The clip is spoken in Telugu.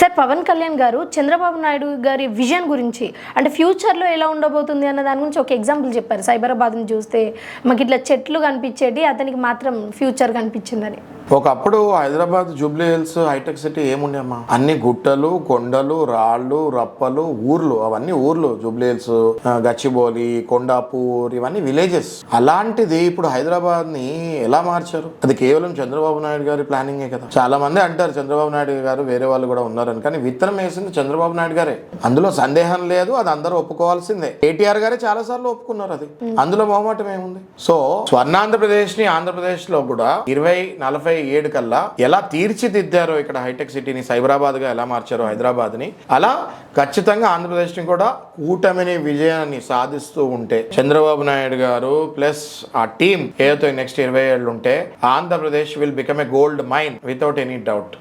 సార్ పవన్ కళ్యాణ్ గారు చంద్రబాబు నాయుడు గారి విజన్ గురించి అంటే ఫ్యూచర్లో ఎలా ఉండబోతుంది అన్న దాని గురించి ఒక ఎగ్జాంపుల్ చెప్పారు. సైబరాబాద్ని చూస్తే మాకు ఇట్లా చెట్లు కనిపించేటి, అతనికి మాత్రం ఫ్యూచర్ కనిపించిందని. ఒకప్పుడు హైదరాబాద్ జూబ్లీ హిల్స్ హైటెక్ సిటీ ఏముండే అమ్మా, అన్ని గుట్టలు, కొండలు, రాళ్ళు, రప్పలు, ఊర్లు, అవన్నీ ఊర్లు. జూబ్లీ హిల్స్, గచ్చిబౌలి, కొండాపూర్, ఇవన్నీ విలేజెస్. అలాంటిది ఇప్పుడు హైదరాబాద్ ని ఎలా మార్చారు? అది కేవలం చంద్రబాబు నాయుడు గారి ప్లానింగే కదా. చాలా మంది అంటారు చంద్రబాబు నాయుడు గారు వేరే వాళ్ళు కూడా ఉన్నారని, కానీ విత్తనం వేసింది చంద్రబాబు నాయుడు గారే, అందులో సందేహం లేదు. అది అందరూ ఒప్పుకోవాల్సిందే. కేటీఆర్ గారే చాలా సార్లు ఒప్పుకున్నారు, అది అందులో మొహమాటం ఏముంది? సో స్వర్ణాంధ్రప్రదేశ్ ని ఆంధ్రప్రదేశ్ లో కూడా 2047 కల్లా ఎలా తీర్చిదిద్దారో ఇక్కడ హైటెక్ సిటీని సైబరాబాద్ గా ఎలా మార్చారో హైదరాబాద్ ని, అలా ఖచ్చితంగా ఆంధ్రప్రదేశ్ ని కూడా కూటమిని విజయాన్ని సాధిస్తూ ఉంటే చంద్రబాబు నాయుడు గారు ప్లస్ ఆ టీం ఏదైతే నెక్స్ట్ 20 ఏళ్ళు ఉంటే Andhra Pradesh will become a gold mine without any doubt.